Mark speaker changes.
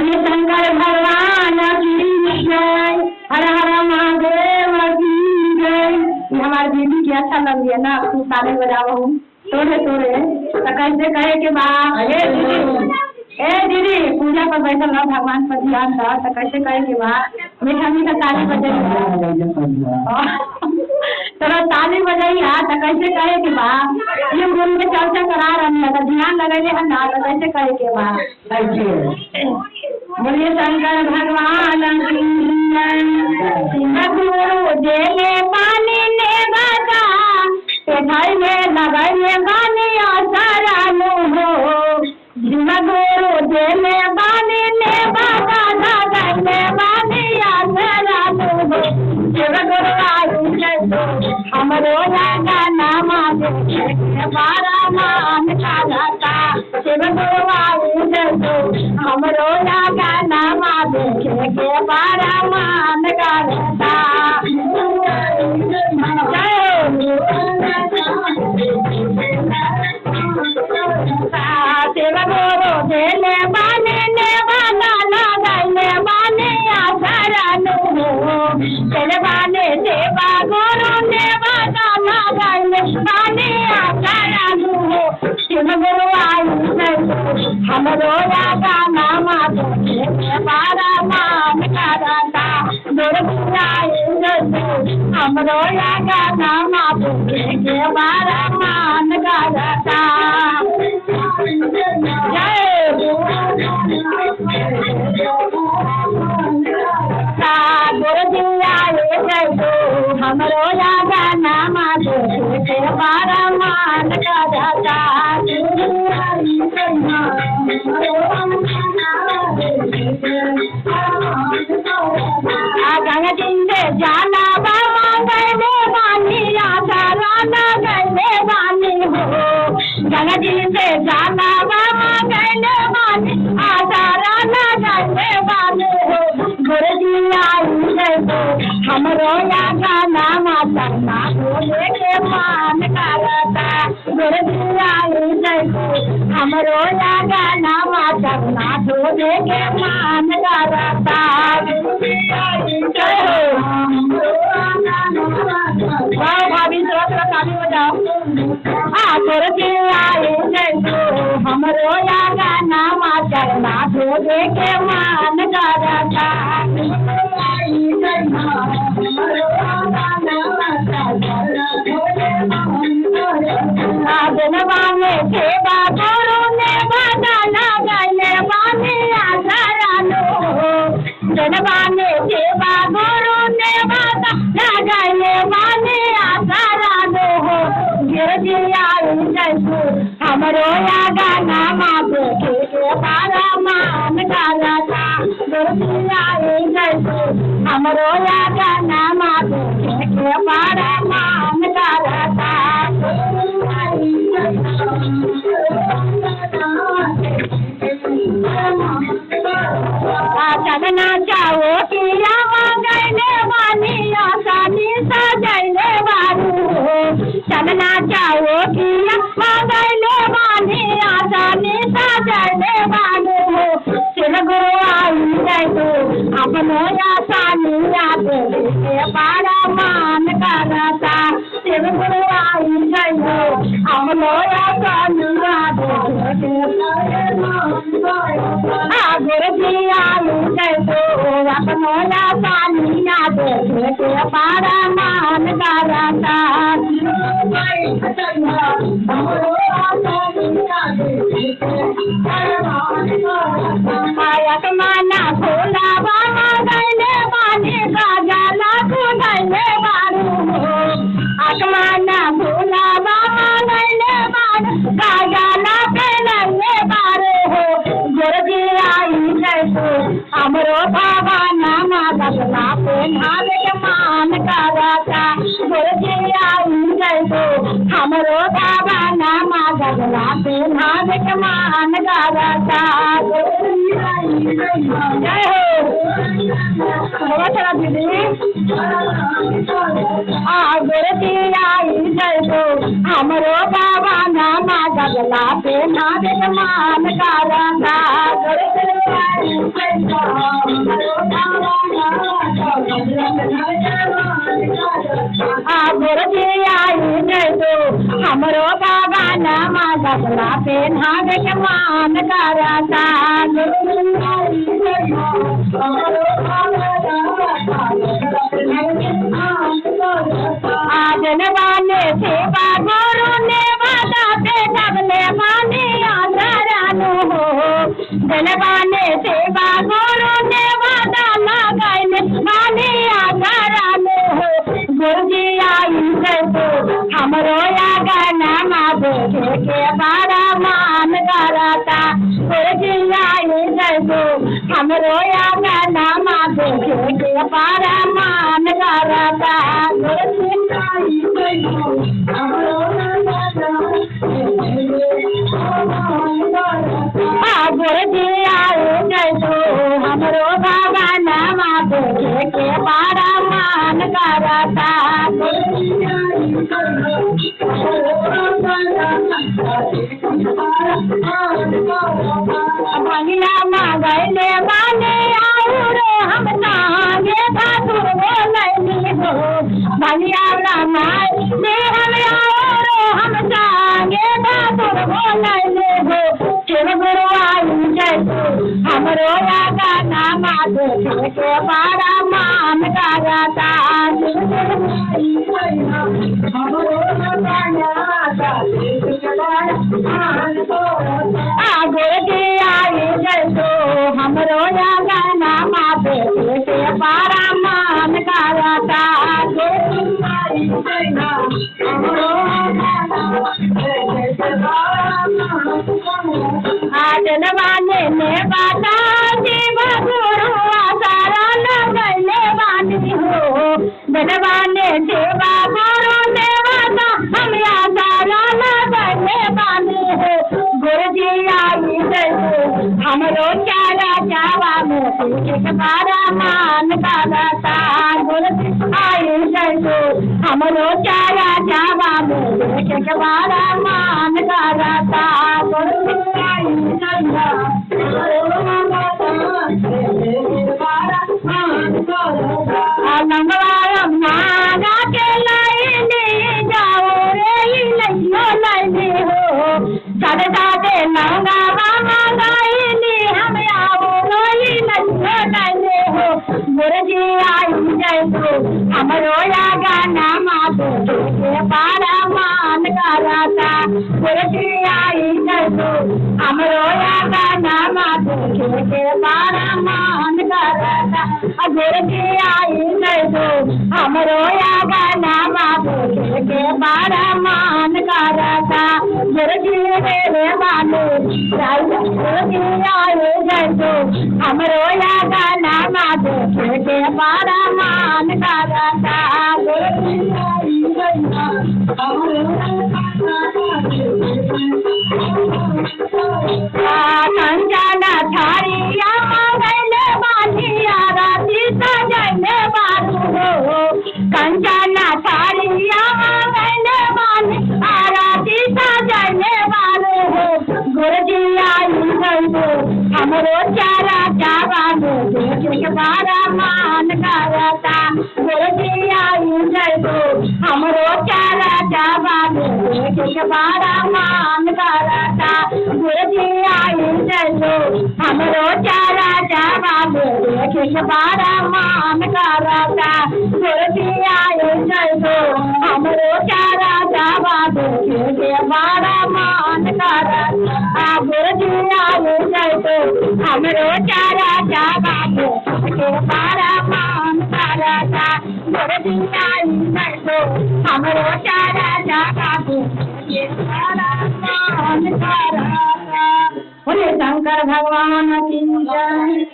Speaker 1: बोलिए शंकर भगवान की जय, हर हर महादेव की जय। हमारे दीदी की अच्छा लग रही है ना, तू ताले बजाओ तोड़े तोड़े तो कैसे कहे के बाद ए दीदी पूजा पर बैठल रहो, भगवान पर ध्यान दो तो कैसे कहे के बाद मीठा मीठा ताली बजे चलो ताली बजाइया तो कैसे कहे के बाद ये गुरु में चर्चा करा रही है तो ध्यान लगे है ना, तो कैसे कहे के बाद बोलिए शंकर भगवान गुरु जेले पानी ने बता भाई में लगाइए गाने आसारानु हो गुरु जेले पानी ने बता लगाइए गाने आसारानु हो गुरु आयु हमरो लागा नामा देखे बारा मान का जाता शिव गुरु आयु हमरो लागा नामा देखे के बारा मान का जाता शिव गुरु देले बाने ने बाना लगाइले बाने आसरानु हो चले बाने देवा गुरु ने बाना लगाइले बाने आसरानु हो शिव गुरु आयु हमरो लागा नामा देखे बारा मान का जाता गुरु आयु हमरो लागा नामा देखे बारा मान का जाता हमरो लागा नामा देखे बारा मान का जाता गंगा जिंदे जाना बाबा गए बानी आसारा न गए बानी हो गंगा जिंदे जाना बाबा गए बानी आसारा न गए बानी हो गुरु जी आयु हमरो लागा नामा चलना बोले के मान करता गुरु जी आयु हमरो लागा नामा चलना बोले के मान करता भाभी काफी हो जाओ हमरो लागा नामा चलना बोले के मान करता जनवाने सेवा गुरु ने बदला गए बाने आसरानु जनवाने सेवा गुरु ने बदला गए बाने आसरानु हो गिरजी आयु हमरो लागा नामा देखे के बारा मान का जाता गिरजी आयु हमरो लागा नामा देखे के बारा मान का जाता चलना चाहो किया गैले बानी आसानी सजैले बारू चलना चाहो किया गैले बानी आसानी सजैले बारू शिव गुरु आयु अपनो आसानी याद बारा मान करता शिव गुरु आयु अपनो आसानी याद गुरु जी आयु अपनो आसानी याद बारा मान करता माना भोला बाबा गैले बानी का जाला गैले बारू आसमाना भोला बाबा गैले बानी का जाला गैले बारू हो गुरु जी आयु हमरो बाबा नामा बदला पे नाम मान करता गुरु जी आयु हमरो बाबा नामा बदला पे नाम मान करता जय हो चला दीदी गुरु जी आयु हमरो बाबा नामा बदला पे नाम मान करता गुरु जी गुरुजी आई जैसो हमरो बाबा नामा गबला पे नाग के मान कराता गुरुजी आई जैसो हमरो बाबा आज नवाने सेवा गुरु ने वादा पे सबले माने आदरानो हो जनवाने सेवा गुरु ने वादा लगाइले माने आदरानो हो गुरुजी आई जैसो हमरो यागा नामा देखे के बड़ा मान कराता गुरुजी आई जैसो हमरो यागा नामा देखे के बड़ा मान कराता गुरुजी आई जैसो हमरो गुरुजी आई जैसो हमरो बाबा नामा देखे के बड़ा मान कराता भैया मांगले माने आउरो हम संगे भादुर बोलैली हो भैया मांगले हम आउरो हम संगे भादुर बोलैली हो शिव गुरु आई जैसो हमरो यागा नामा देखे के बड़ा मान कराता गुरुजी आई जैसो हमरो यागा नामा देखे के बड़ा मान कराता आज नवाने ने बाता शिव गुरु आसारा लगैले बानी हो जनवाने सेवा गुरु ने वादा हम आसारा लगैले बानी हो गुरुजी आई जैसो हमरो चारा चावा में के बड़ा मान कराता गुरुजी आई जैसो हमरो चारा चावा में के बड़ा मान कराता गुरुजी आई लंगवाया माना के लाइने जाओ रे लइयो लाइने हो चढ़ता दे लंगा मामा लाइने हम आओ रोई लइयो लाइने हो गुरुजी आई जैसो हमरो यागा नामा देखे के बड़ा मान कराता गुरुजी आई जैसो हमरो यागा नामा देखे के बड़ा मान कराता गुरुजी आई जैसो हमरो यागा नामा देखे के बड़ा मान कराता गुरुजी मेरे मानो गुरुजी आई जैसो हमरो यागा नामा देखे के बड़ा मान कराता गुरुजी आई जैसो कंचना थारिया मांगले बानिया राती सजने बारू हो कंचना थारिया मांगले बानी राती सजने बारू हो गुरुजी आई जैसो हमरो चारा चावा देखे के बड़ा मान कराता गुरुजी आई जैसो हमरो चारा चावा देखे के बड़ा मान कराता गुरुजी आई जैसो हमरो चारा चावा देखे के बड़ा मान कराता गुरुजी आई जैसो हमरो चारा चावा देखे के बड़ा मान कराता गुरुजी आई जैसो हमरो चारा चावा देखे के बड़ा मान कराता गुरुजी आई जैसो हमरो चारा चावा देखे के बड़ा मान कराता बोले शंकर भगवान की जय।